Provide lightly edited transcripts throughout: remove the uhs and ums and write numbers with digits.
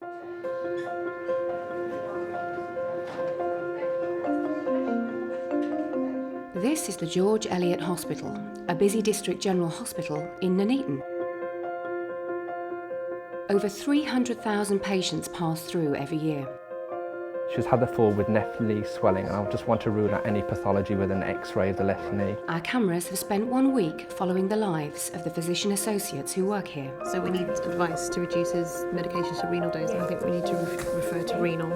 This is the George Eliot Hospital, a busy district general hospital in Nuneaton. Over 300,000 patients pass through every year. She's had the fall with left knee swelling, and I just want to rule out any pathology with an X-ray of the left knee. Our cameras have spent 1 week following the lives of the physician associates who work here. So we need advice to reduce his medications to renal dose, and I think we need to refer to renal.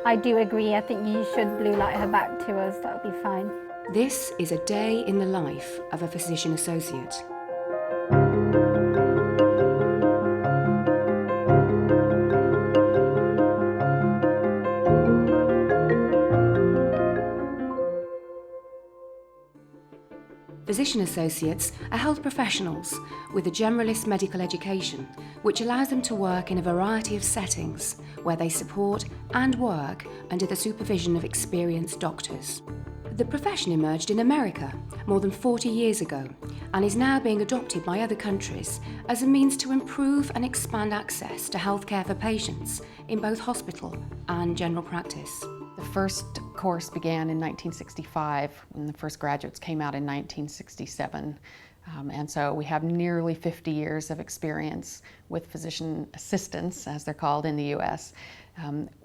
I do agree. I think you should blue light her back to us. That would be fine. This is a day in the life of a physician associate. Physician associates are health professionals with a generalist medical education, which allows them to work in a variety of settings where they support and work under the supervision of experienced doctors. The profession emerged in America more than 40 years ago and is now being adopted by other countries as a means to improve and expand access to healthcare for patients in both hospital and general practice. The first course began in 1965 when the first graduates came out in 1967. And so we have nearly 50 years of experience with physician assistants, as they're called in the US.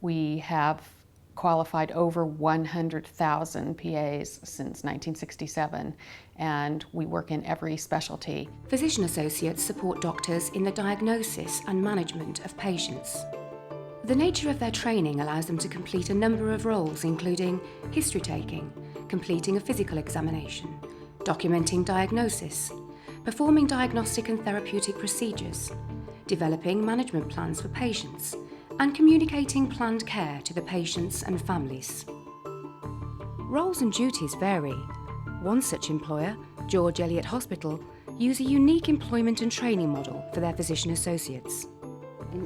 We have qualified over 100,000 PAs since 1967, and we work in every specialty. Physician associates support doctors in the diagnosis and management of patients. The nature of their training allows them to complete a number of roles, including history taking, completing a physical examination, documenting diagnosis, performing diagnostic and therapeutic procedures, developing management plans for patients, and communicating planned care to the patients and families. Roles and duties vary. One such employer, George Eliot Hospital, use a unique employment and training model for their physician associates.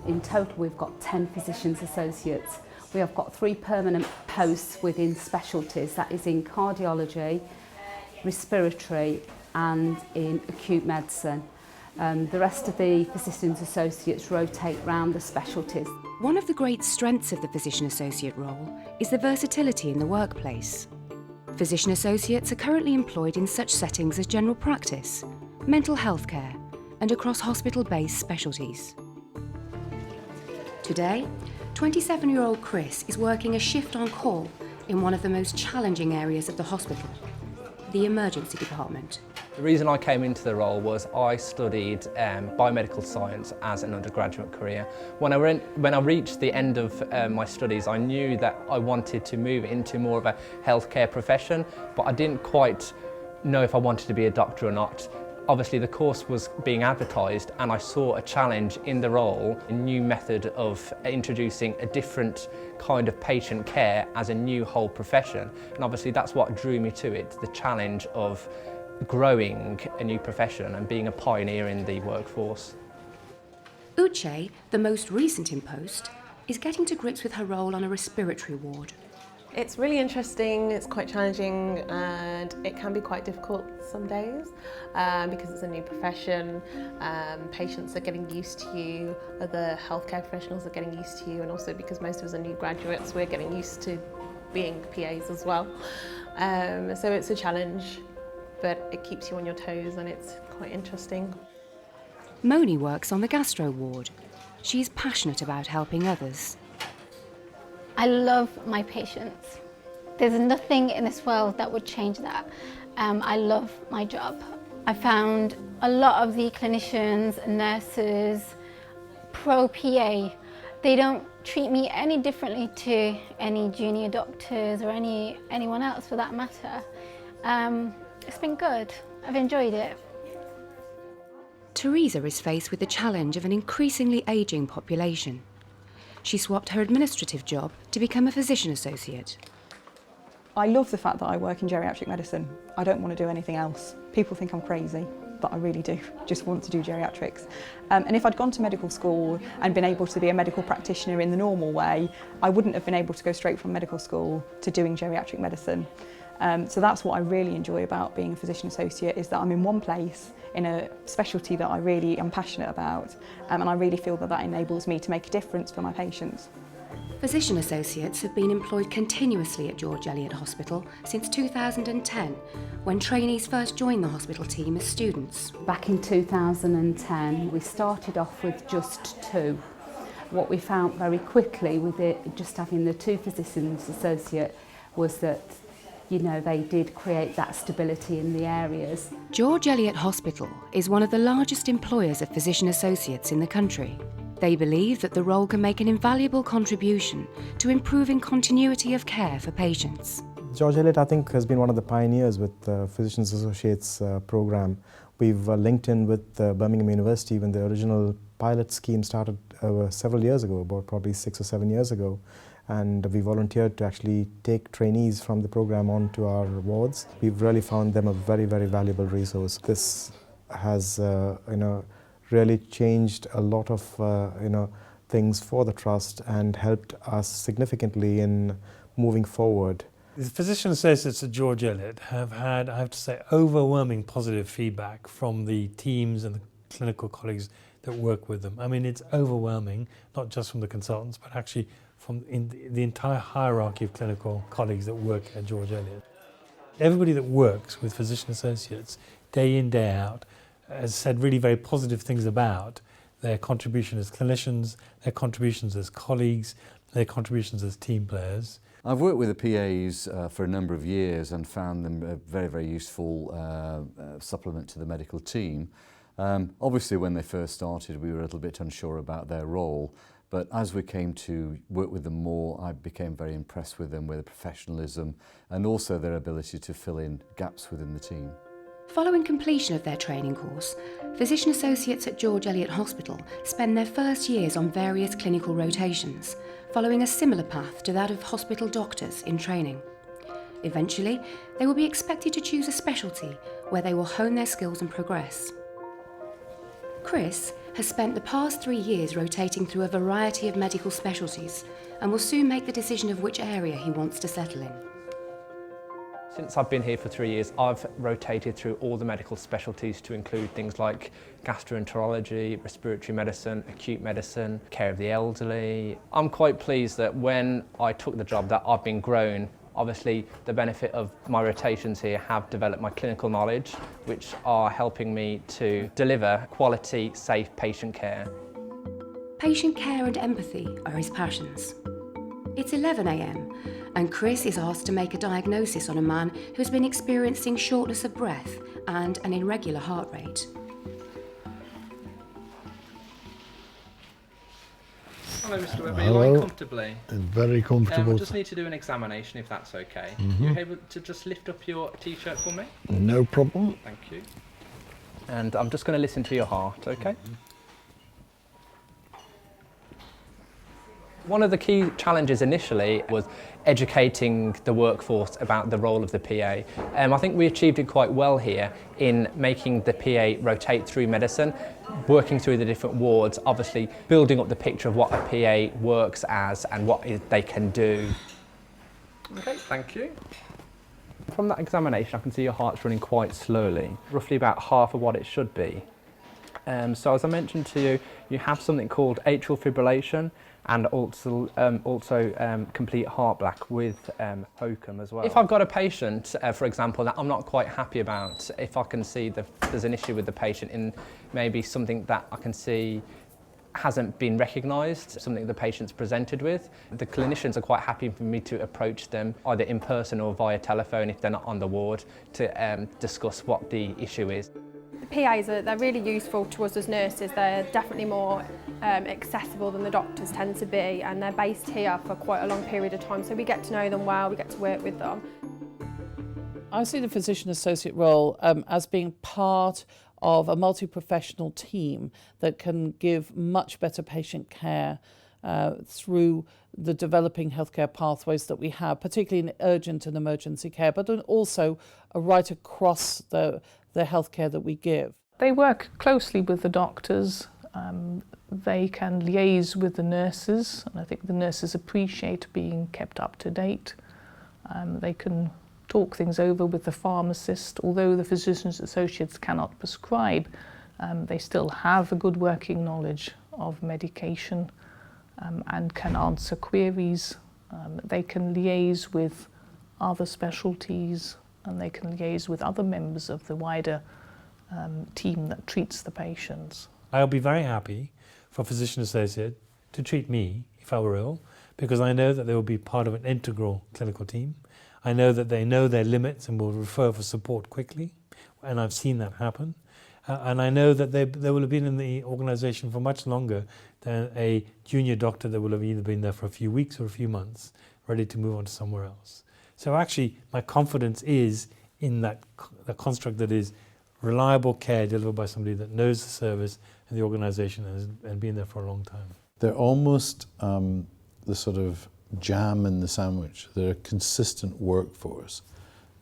In total, we've got 10 physicians associates. We have got 3 permanent posts within specialties, that is in cardiology, respiratory and in acute medicine. The rest of the physicians associates rotate round the specialties. One of the great strengths of the physician associate role is the versatility in the workplace. Physician associates are currently employed in such settings as general practice, mental health care, and across hospital-based specialties. Today, 27-year-old Chris is working a shift on call in one of the most challenging areas of the hospital, the emergency department. The reason I came into the role was I studied biomedical science as an undergraduate career. When I reached the end of my studies, I knew that I wanted to move into more of a healthcare profession, but I didn't quite know if I wanted to be a doctor or not. Obviously the course was being advertised and I saw a challenge in the role, a new method of introducing a different kind of patient care as a new whole profession. And obviously that's what drew me to it, the challenge of growing a new profession and being a pioneer in the workforce. Uche, the most recent in post, is getting to grips with her role on a respiratory ward. It's really interesting, it's quite challenging, and it can be quite difficult some days because it's a new profession. Patients are getting used to you, other healthcare professionals are getting used to you, and also because most of us are new graduates, we're getting used to being PAs as well. So it's a challenge, but it keeps you on your toes and it's quite interesting. Moni works on the gastro ward. She is passionate about helping others. I love my patients. There's nothing in this world that would change that. I love my job. I found a lot of the clinicians, nurses, pro PA, they don't treat me any differently to any junior doctors or anyone else for that matter. It's been good. I've enjoyed it. Teresa is faced with the challenge of an increasingly ageing population. She swapped her administrative job to become a physician associate. I love the fact that I work in geriatric medicine. I don't want to do anything else. People think I'm crazy, but I really do just want to do geriatrics. And if I'd gone to medical school and been able to be a medical practitioner in the normal way, I wouldn't have been able to go straight from medical school to doing geriatric medicine. So that's what I really enjoy about being a physician associate, is that I'm in one place in a specialty that I really am passionate about, and I really feel that that enables me to make a difference for my patients. Physician associates have been employed continuously at George Eliot Hospital since 2010, when trainees first joined the hospital team as students. Back in 2010, we started off with just 2. What we found very quickly with it, just having the 2 physicians associate, was that, you know, they did create that stability in the areas. George Eliot Hospital is one of the largest employers of physician associates in the country. They believe that the role can make an invaluable contribution to improving continuity of care for patients. George Eliot, I think, has been one of the pioneers with the Physicians Associates program. We've linked in with Birmingham University when the original pilot scheme started several years ago, about probably 6 or 7 years ago. And we volunteered to actually take trainees from the program onto our wards. We've really found them a very, very valuable resource. This has, really changed a lot of, things for the trust and helped us significantly in moving forward. The physician associates at George Eliot have had, I have to say, overwhelming positive feedback from the teams and the clinical colleagues that work with them. I mean, it's overwhelming, not just from the consultants, but actually from the entire hierarchy of clinical colleagues that work at George Eliot. Everybody that works with physician associates day in, day out has said really very positive things about their contribution as clinicians, their contributions as colleagues, their contributions as team players. I've worked with the PAs for a number of years and found them a very, very useful supplement to the medical team. Obviously, when they first started, we were a little bit unsure about their role, but as we came to work with them more, I became very impressed with them, with their professionalism and also their ability to fill in gaps within the team. Following completion of their training course, physician associates at George Eliot Hospital spend their first years on various clinical rotations, following a similar path to that of hospital doctors in training. Eventually, they will be expected to choose a specialty where they will hone their skills and progress. Chris has spent the past 3 years rotating through a variety of medical specialties and will soon make the decision of which area he wants to settle in. Since I've been here for 3 years, I've rotated through all the medical specialties to include things like gastroenterology, respiratory medicine, acute medicine, care of the elderly. I'm quite pleased that when I took the job that I've been grown. Obviously, the benefit of my rotations here have developed my clinical knowledge, which are helping me to deliver quality, safe patient care. Patient care and empathy are his passions. It's 11 a.m. and Chris is asked to make a diagnosis on a man who's been experiencing shortness of breath and an irregular heart rate. Hello, Mr. Webber. You lie comfortably? Very comfortable. I just need to do an examination, if that's okay. You able to just lift up your T-shirt for me? No problem. Thank you. And I'm just going to listen to your heart, okay? One of the key challenges initially was educating the workforce about the role of the PA. I think we achieved it quite well here in making the PA rotate through medicine, working through the different wards, obviously building up the picture of what a PA works as and what they can do. Okay, thank you. From that examination, I can see your heart's running quite slowly, roughly about half of what it should be. So as I mentioned to you, you have something called atrial fibrillation and also complete heart block with HOCM as well. If I've got a patient, for example, that I'm not quite happy about, if I can see there's an issue with the patient in maybe something that I can see hasn't been recognised, something the patient's presented with, the clinicians are quite happy for me to approach them either in person or via telephone if they're not on the ward to discuss what the issue is. PAs they're really useful to us as nurses. They're definitely more accessible than the doctors tend to be, and they're based here for quite a long period of time, so we get to know them well, we get to work with them. I see the physician associate role as being part of a multi-professional team that can give much better patient care through the developing healthcare pathways that we have, particularly in urgent and emergency care, but then also right across the healthcare that we give. They work closely with the doctors. They can liaise with the nurses, and I think the nurses appreciate being kept up to date. They can talk things over with the pharmacist. Although the physician's associates cannot prescribe, they still have a good working knowledge of medication and can answer queries. They can liaise with other specialties, and they can liaise with other members of the wider team that treats the patients. I'll be very happy for a physician associate to treat me if I were ill, because I know that they will be part of an integral clinical team. I know that they know their limits and will refer for support quickly, and I've seen that happen. And I know that they will have been in the organisation for much longer than a junior doctor that will have either been there for a few weeks or a few months, ready to move on to somewhere else. So actually, my confidence is in that the construct that is reliable care delivered by somebody that knows the service and the organisation and been there for a long time. They're almost the sort of jam in the sandwich. They're a consistent workforce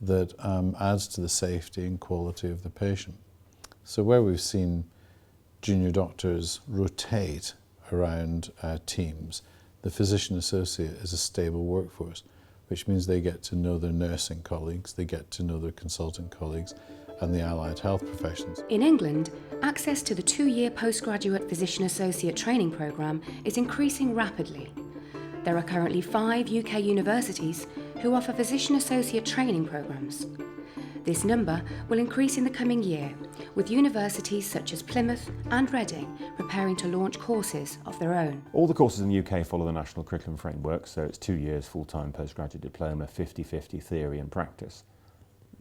that adds to the safety and quality of the patient. So where we've seen junior doctors rotate around teams, the physician associate is a stable workforce, which means they get to know their nursing colleagues, they get to know their consultant colleagues and the allied health professions. In England, access to the 2-year postgraduate physician associate training programme is increasing rapidly. There are currently 5 UK universities who offer physician associate training programmes. This number will increase in the coming year, with universities such as Plymouth and Reading preparing to launch courses of their own. All the courses in the UK follow the National Curriculum Framework, so it's 2 years full-time postgraduate diploma, 50-50 theory and practice.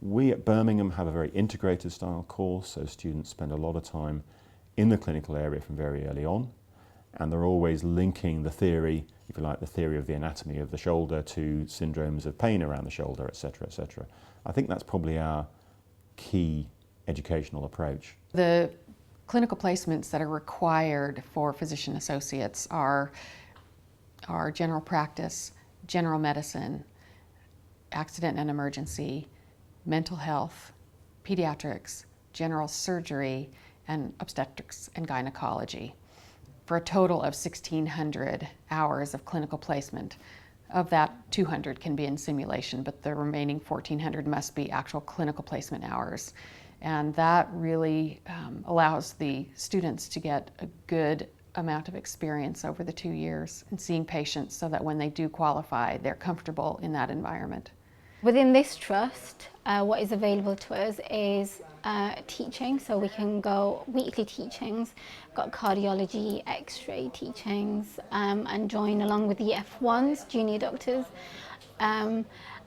We at Birmingham have a very integrated style course, so students spend a lot of time in the clinical area from very early on, and they're always linking the theory, if you like, the theory of the anatomy of the shoulder to syndromes of pain around the shoulder, etc., etc. I think that's probably our key educational approach. The clinical placements that are required for physician associates are general practice, general medicine, accident and emergency, mental health, pediatrics, general surgery, and obstetrics and gynecology, for a total of 1,600 hours of clinical placement. Of that, 200 can be in simulation, but the remaining 1,400 must be actual clinical placement hours. And that really allows the students to get a good amount of experience over the 2 years in seeing patients, so that when they do qualify, they're comfortable in that environment. Within this trust, what is available to us is teaching, so we can go weekly teachings, got cardiology, x-ray teachings, and join along with the F1s, junior doctors. And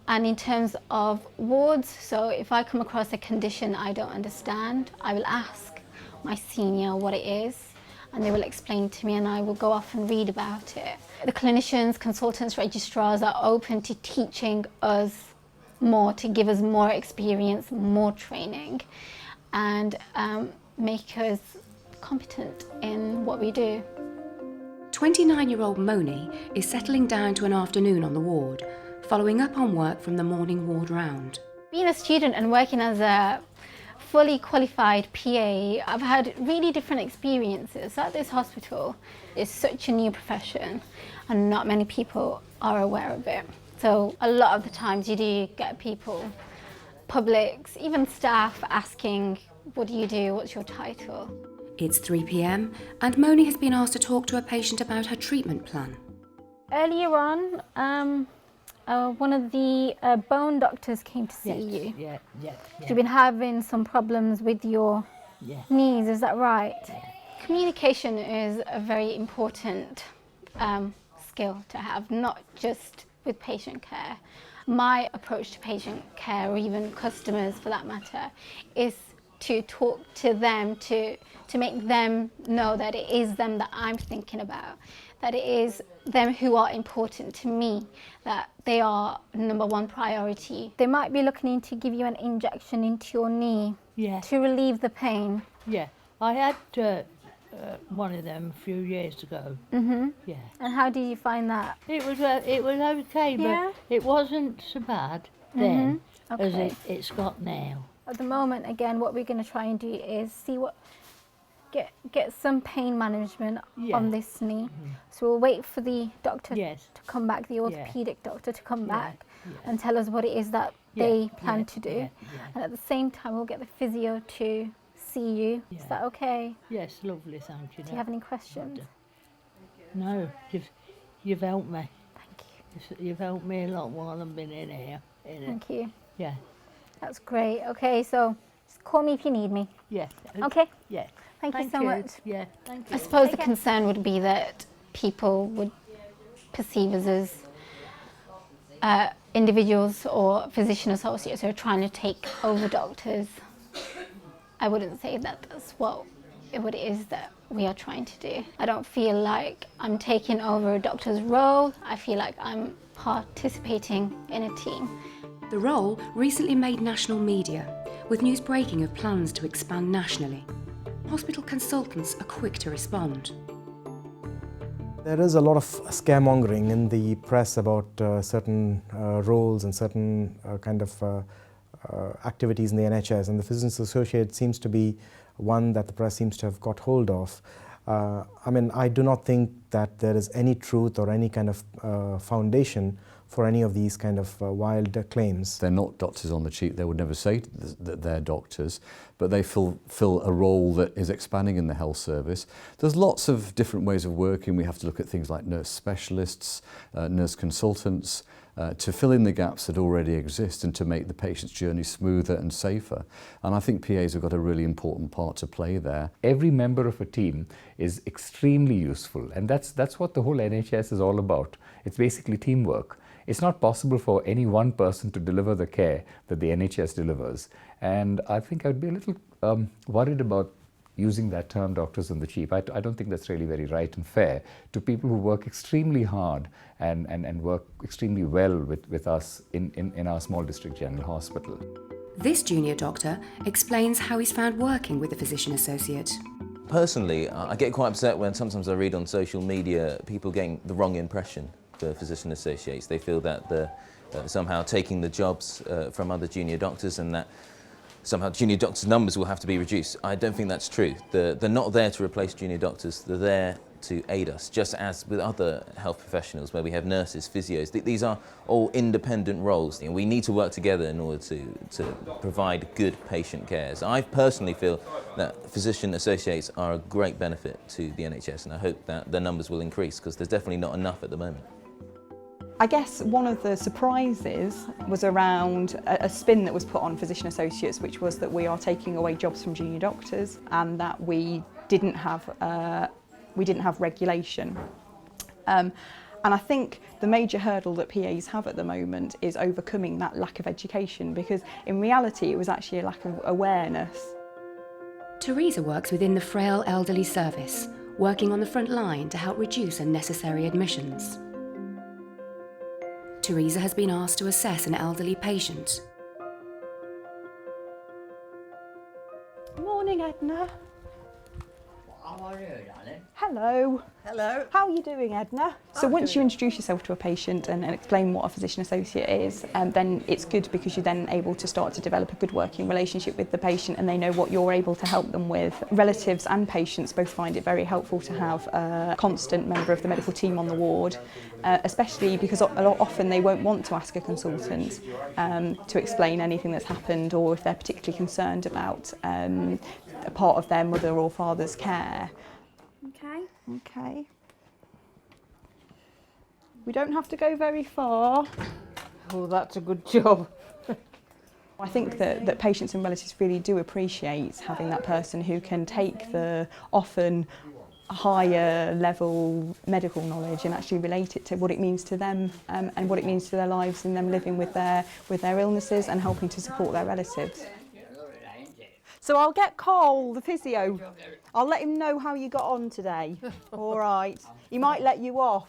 in terms of wards, so if I come across a condition I don't understand, I will ask my senior what it is, and they will explain to me, and I will go off and read about it. The clinicians, consultants, registrars are open to teaching us more, to give us more experience, more training, and make us competent in what we do. 29-year-old Moni is settling down to an afternoon on the ward, following up on work from the morning ward round. Being a student and working as a fully qualified PA, I've had really different experiences at this hospital. It's such a new profession and not many people are aware of it. So a lot of the times you do get people, publics, even staff asking, what do you do, what's your title? It's 3 p.m. and Moni has been asked to talk to a patient about her treatment plan. Earlier on, one of the bone doctors came to see you. Yeah. You've been having some problems with your knees, is that right? Yeah. Communication is a very important skill to have, not just with patient care. My approach to patient care, or even customers for that matter, is to talk to them, to make them know that it is them that I'm thinking about, that it is them who are important to me, that they are #1 priority. They might be looking to give you an injection into your knee to relieve the pain. Yeah, I had one of them a few years ago. Yeah. And how did you find that? It was okay, but it wasn't so bad then as it's got now. At the moment, again, what we're going to try and do is see what get some pain management on this knee. So we'll wait for the doctor to come back, the orthopedic doctor to come back and tell us what it is that they plan to do. And at the same time, we'll get the physio to see you. Is that okay? Yes, lovely, thank you. Do you have any questions? No, you've helped me. Thank You've helped me a lot while I've been in here. Thank you. Yeah. That's great. Okay, so just call me if you need me. Yes. Okay? Yeah. Thank you so much. Yeah, thank you. I suppose the concern would be that people would perceive us as individuals or physician associates who are trying to take over doctors. I wouldn't say that that's what it is that we are trying to do. I don't feel like I'm taking over a doctor's role. I feel like I'm participating in a team. The role recently made national media, with news breaking of plans to expand nationally. Hospital consultants are quick to respond. There is a lot of scaremongering in the press about certain roles and certain kind of activities in the NHS, and the Physicians Associate seems to be one that the press seems to have got hold of. I mean, I do not think that there is any truth or any kind of foundation for any of these kind of wild claims. They're not doctors on the cheap. They would never say that they're doctors, but they fill a role that is expanding in the health service. There's lots of different ways of working. We have to look at things like nurse specialists, nurse consultants, to fill in the gaps that already exist and to make the patient's journey smoother and safer. And I think PAs have got a really important part to play there. Every member of a team is extremely useful, and that's what the whole NHS is all about. It's basically teamwork. It's not possible for any one person to deliver the care that the NHS delivers. And I think I'd be a little worried about using that term doctors on the cheap. I don't think that's really very right and fair to people who work extremely hard and work extremely well with us in our small district general hospital. This junior doctor explains how he's found working with the physician associate. Personally, I get quite upset when sometimes I read on social media people getting the wrong impression for physician associates. They feel that they're somehow taking the jobs from other junior doctors and that somehow junior doctors' numbers will have to be reduced. I don't think that's true. They're not there to replace junior doctors, they're there to aid us, just as with other health professionals where we have nurses, physios. These are all independent roles. We need to work together in order to provide good patient care. So I personally feel that physician associates are a great benefit to the NHS, and I hope that the numbers will increase because there's definitely not enough at the moment. I guess one of the surprises was around a spin that was put on physician associates, which was that we are taking away jobs from junior doctors and that we didn't have regulation. And I think the major hurdle that PAs have at the moment is overcoming that lack of education, because in reality it was actually a lack of awareness. Teresa works within the frail elderly service, working on the front line to help reduce unnecessary admissions. Teresa has been asked to assess an elderly patient. Morning, Edna. How are you, darling? Hello. Hello. How are you doing, Edna? So once you introduce yourself to a patient and explain what a physician associate is, then it's good because you're then able to start to develop a good working relationship with the patient and they know what you're able to help them with. Relatives and patients both find it very helpful to have a constant member of the medical team on the ward, especially because a lot often they won't want to ask a consultant to explain anything that's happened, or if they're particularly concerned about a part of their mother or father's care. Okay. Okay. We don't have to go very far. Oh, that's a good job. I think that patients and relatives really do appreciate having that person who can take the often higher level medical knowledge and actually relate it to what it means to them and what it means to their lives and them living with their illnesses and helping to support their relatives. So I'll get Cole, the physio. I'll let him know how you got on today. All right. He might let you off,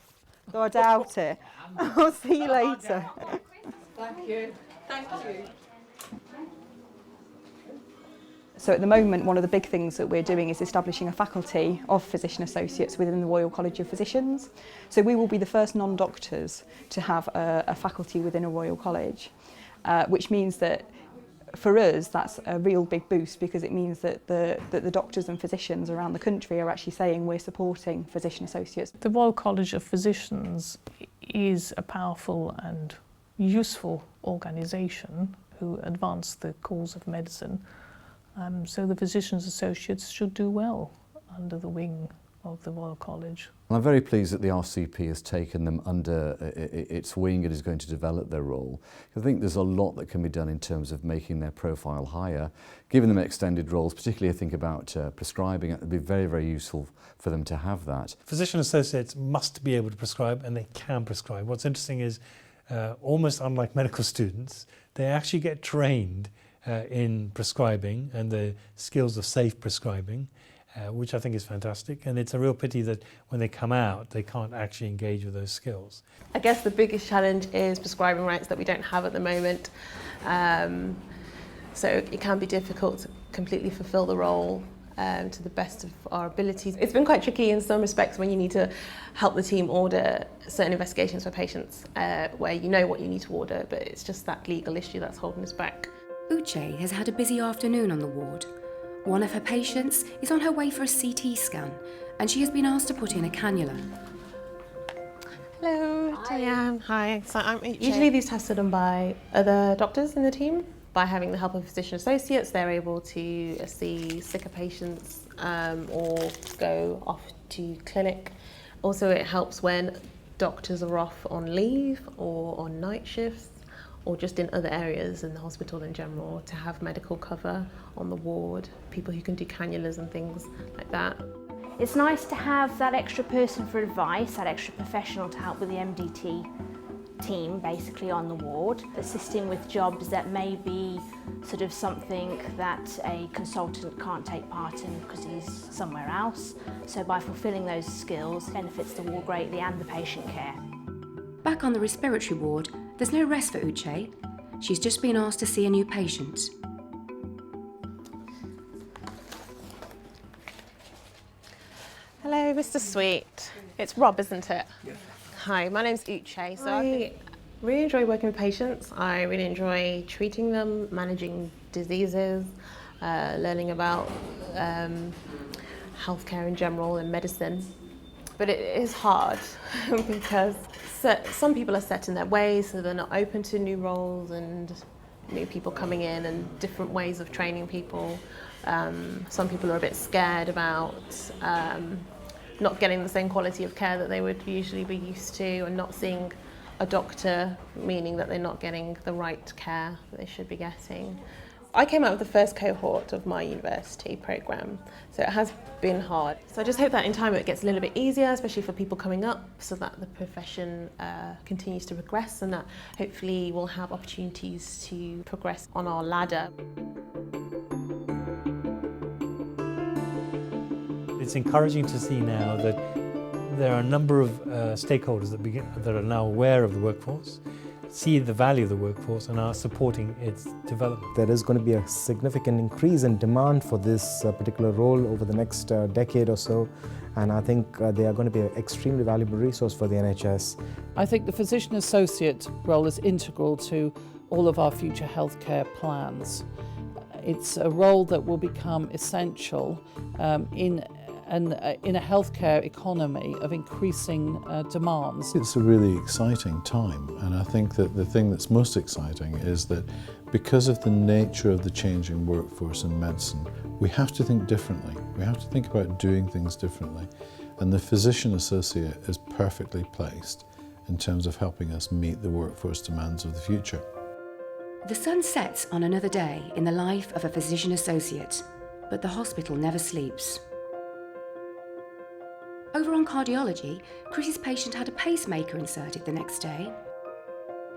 though I doubt it. I'll see you later. Thank you. Thank you. So at the moment, one of the big things that we're doing is establishing a faculty of physician associates within the Royal College of Physicians. So we will be the first non-doctors to have a faculty within a Royal College, which means that for us, that's a real big boost because it means that the doctors and physicians around the country are actually saying we're supporting physician associates. The Royal College of Physicians is a powerful and useful organisation who advance the cause of medicine. So the Physicians Associates should do well under the wing of the Royal College. I'm very pleased that the RCP has taken them under its wing and is going to develop their role. I think there's a lot that can be done in terms of making their profile higher, giving them extended roles, particularly I think about prescribing. It would be very, very useful for them to have that. Physician associates must be able to prescribe, and they can prescribe. What's interesting is, almost unlike medical students, they actually get trained in prescribing and the skills of safe prescribing, which I think is fantastic. And it's a real pity that when they come out, they can't actually engage with those skills. I guess the biggest challenge is prescribing rights that we don't have at the moment. So it can be difficult to completely fulfil the role to the best of our abilities. It's been quite tricky in some respects when you need to help the team order certain investigations for patients where you know what you need to order, but it's just that legal issue that's holding us back. Uche has had a busy afternoon on the ward. One of her patients is on her way for a CT scan, and she has been asked to put in a cannula. Hello, Diane. Hi. So usually these tests are done by other doctors in the team. By having the help of physician associates, they're able to see sicker patients or go off to clinic. Also, it helps when doctors are off on leave or on night shifts, or just in other areas in the hospital in general, to have medical cover on the ward, people who can do cannulas and things like that. It's nice to have that extra person for advice, that extra professional to help with the MDT team basically on the ward, assisting with jobs that may be sort of something that a consultant can't take part in because he's somewhere else. So by fulfilling those skills, benefits the ward greatly and the patient care. Back on the respiratory ward, there's no rest for Uche. She's just been asked to see a new patient. Hello, Mr. Sweet. It's Rob, isn't it? Yes. Hi, my name's Uche. So I really enjoy working with patients. I really enjoy treating them, managing diseases, learning about healthcare in general and medicine. But it is hard because some people are set in their ways, so they're not open to new roles and new people coming in and different ways of training people. Some people are a bit scared about not getting the same quality of care that they would usually be used to, and not seeing a doctor, meaning that they're not getting the right care that they should be getting. I came out of the first cohort of my university programme, so it has been hard. So I just hope that in time it gets a little bit easier, especially for people coming up, so that the profession continues to progress, and that hopefully we'll have opportunities to progress on our ladder. It's encouraging to see now that there are a number of stakeholders that are now aware of the workforce, see the value of the workforce and are supporting its development. There is going to be a significant increase in demand for this particular role over the next decade or so, and I think they are going to be an extremely valuable resource for the NHS. I think the physician associate role is integral to all of our future healthcare plans. It's a role that will become essential in a healthcare economy of increasing demands. It's a really exciting time, and I think that the thing that's most exciting is that because of the nature of the changing workforce in medicine, we have to think differently. We have to think about doing things differently, and the physician associate is perfectly placed in terms of helping us meet the workforce demands of the future. The sun sets on another day in the life of a physician associate, but the hospital never sleeps. Over on cardiology, Chris's patient had a pacemaker inserted the next day.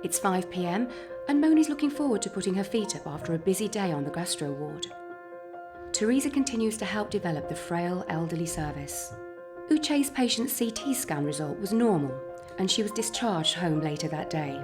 It's 5 p.m. and Moni's looking forward to putting her feet up after a busy day on the gastro ward. Teresa continues to help develop the frail elderly service. Uche's patient's CT scan result was normal, and she was discharged home later that day.